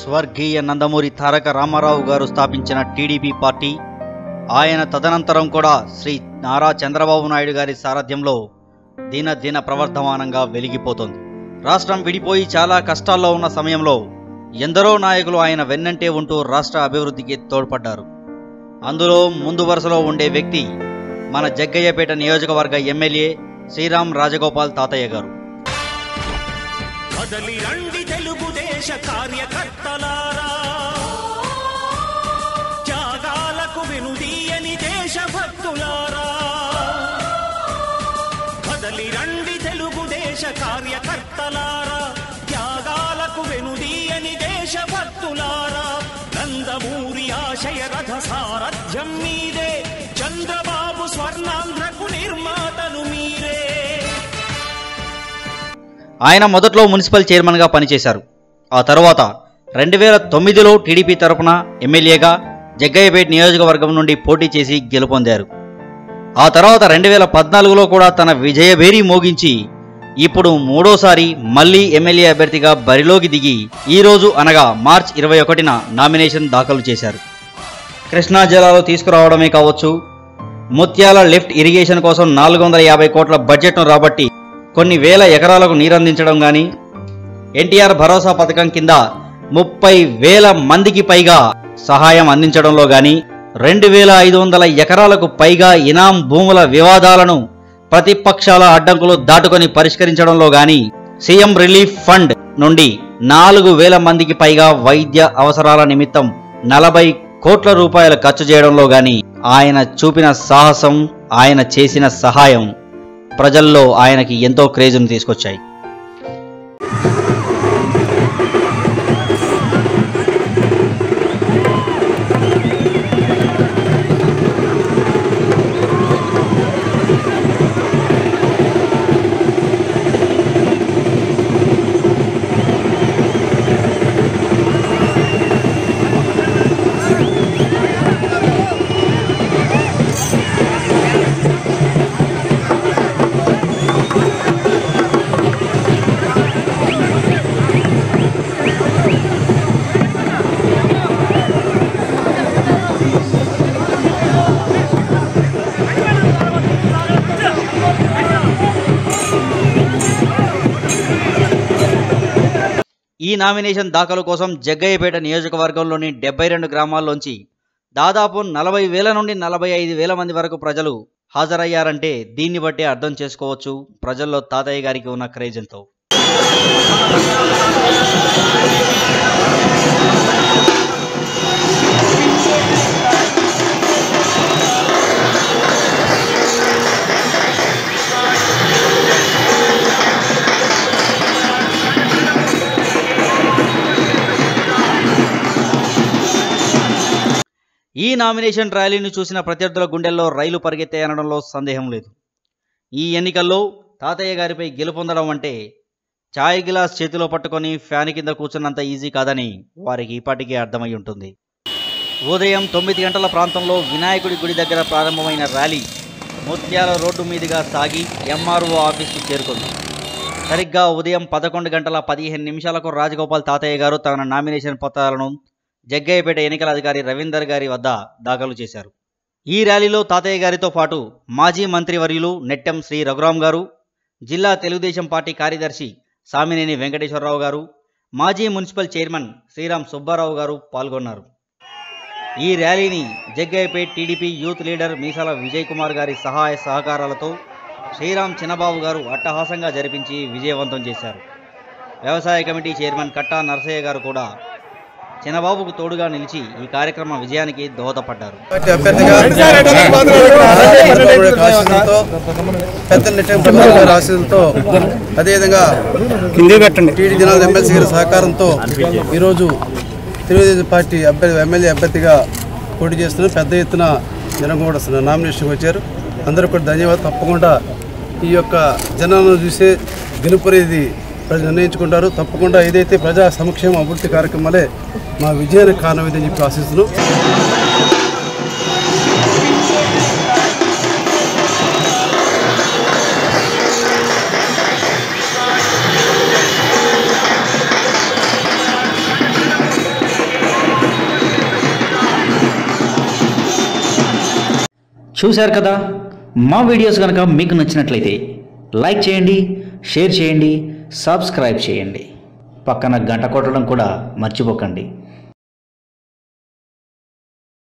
స్వర్గీయ నందమూరి తారక రామారావు గారు స్థాపించిన టీడీపీ పార్టీ ఆయన తదనంతరం కూడా శ్రీ నారా చంద్రబాబు నాయుడు గారి సారథ్యంలో దిన ప్రవర్ధమానంగా వెలిగిపోతోంది. రాష్ట్రం విడిపోయి చాలా కష్టాల్లో ఉన్న సమయంలో ఎందరో నాయకులు ఆయన వెన్నంటే ఉంటూ రాష్ట్ర అభివృద్ధికి తోడ్పడ్డారు. అందులో ముందు వరుసలో ఉండే వ్యక్తి మన జగ్గయ్యపేట నియోజకవర్గ ఎమ్మెల్యే శ్రీరామ్ రాజగోపాల్ తాతయ్య గారు. తెలుగుదేశ కార్యకర్తలారా, త్యాగాలకు వెనుదీయని దేశభక్తులారా, కదలి రండి తెలుగుదేశ కార్యకర్తలారా, త్యాగాలకు వెనుదీయని దేశభక్తులారా, నందమూరి ఆశయ రథ సారథ్యం మీదే, చంద్రబాబు స్వర్ణాంధ్రకు నిర్మాతలు మీరే. ఆయన మొదట్లో మున్సిపల్ చైర్మన్గా పనిచేశారు. ఆ తర్వాత 2009లో టీడీపీ తరపున ఎమ్మెల్యేగా జగ్గయ్యపేట నియోజకవర్గం నుండి పోటీ చేసి గెలుపొందారు. ఆ తర్వాత 2014లో కూడా తన విజయభేరి మోగించి ఇప్పుడు మూడోసారి మళ్లీ ఎమ్మెల్యే అభ్యర్థిగా బరిలోకి దిగి ఈరోజు అనగా మార్చి 21న నామినేషన్ దాఖలు చేశారు. కృష్ణా జలాలు తీసుకురావడమే కావచ్చు, ముత్యాల లిఫ్ట్ ఇరిగేషన్ కోసం 450 కోట్ల బడ్జెట్ను రాబట్టి కొన్ని వేల ఎకరాలకు నీరందించడం కానీ, ఎన్టీఆర్ భరోసా పథకం కింద 30,000 మందికి పైగా సహాయం అందించడంలో కానీ, 2,500 ఎకరాలకు పైగా ఇనాం భూముల వివాదాలను ప్రతిపక్షాల అడ్డంకులు దాటుకొని పరిష్కరించడంలో కానీ, సీఎం రిలీఫ్ ఫండ్ నుండి 4,000 మందికి పైగా వైద్య అవసరాల నిమిత్తం 40 కోట్ల రూపాయలు ఖర్చు చేయడంలో కానీ ఆయన చూపిన సాహసం, ఆయన చేసిన సహాయం ప్రజల్లో ఆయనకి ఎంతో క్రేజ్ను తీసుకొచ్చాయి. ఈ నామినేషన్ దాఖలు కోసం జగ్గయ్యపేట నియోజకవర్గంలోని 72 గ్రామాల్లోంచి దాదాపు 40,000 నుండి 45,000 మంది వరకు ప్రజలు హాజరయ్యారంటే దీన్ని బట్టి అర్థం చేసుకోవచ్చు ప్రజల్లో తాతయ్య గారికి ఉన్న క్రేజ్ ఎంతో. ఈ నామినేషన్ ర్యాలీని చూసిన ప్రత్యర్థుల గుండెల్లో రైలు పరిగెత్తాయనడంలో సందేహం లేదు. ఈ ఎన్నికల్లో తాతయ్య గారిపై గెలుపొందడం అంటే ఛాయ్ గ్లాస్ చేతిలో పట్టుకొని ఫ్యాన్ కింద కూర్చున్నంత ఈజీ కాదని వారికి ఇప్పటికే అర్థమై ఉంటుంది. ఉదయం 9 గంటల ప్రాంతంలో వినాయకుడి గుడి దగ్గర ప్రారంభమైన ర్యాలీ ముత్యాల రోడ్డు మీదుగా సాగి ఎంఆర్ఓ ఆఫీస్కు చేరుకుంది. సరిగ్గా ఉదయం 11 గంటల 15 నిమిషాలకు రాజగోపాల్ తాతయ్య గారు తన నామినేషన్ పత్రాలను జగ్గయ్యపేట ఎన్నికల అధికారి రవీందర్ గారి వద్ద దాఖలు చేశారు. ఈ ర్యాలీలో తాతయ్య గారితో పాటు మాజీ మంత్రివర్యులు నెట్టెం శ్రీ రఘురాం గారు, జిల్లా తెలుగుదేశం పార్టీ కార్యదర్శి సామినేని వెంకటేశ్వరరావు గారు, మాజీ మున్సిపల్ చైర్మన్ శ్రీరామ్ సుబ్బారావు గారు పాల్గొన్నారు. ఈ ర్యాలీని జగ్గయ్యపేట టీడీపీ యూత్ లీడర్ మీసాల విజయ్ కుమార్ గారి సహాయ సహకారాలతో శ్రీరామ్ చిన్నబాబు గారు అట్టహాసంగా జరిపించి విజయవంతం చేశారు. వ్యవసాయ కమిటీ చైర్మన్ కట్టా నరసయ్య గారు కూడా చిన్నబాబుకు తోడుగా నిలిచి ఈ కార్యక్రమ విజయానికి దోహదపడ్డారు. అదేవిధంగా టీడీ జనాల ఎమ్మెల్సీ గారి సహకారంతో ఈరోజు తెలుగుదేశం పార్టీ ఎమ్మెల్యే అభ్యర్థిగా పోటీ చేస్తున్నారు. పెద్ద ఎత్తున జనం కూడా నామినేషన్కి వచ్చారు. అందరూ కూడా ధన్యవాదాలు. తప్పకుండా ఈ యొక్క జనాలను చూసే గెలుపనేది ప్రజలు నిర్ణయించుకుంటారు. తప్పకుండా ఏదైతే ప్రజా సంక్షేమ అభివృద్ధి కార్యక్రమాలే మా విజయానికి కారణం ఇదని చెప్పి ఆశిస్తున్నాం. చూశారు కదా, మా వీడియోస్ కనుక మీకు నచ్చినట్లయితే లైక్ చేయండి, షేర్ చేయండి, సబ్స్క్రైబ్ చేయండి, పక్కన గంట కొట్టడం కూడా మర్చిపోకండి.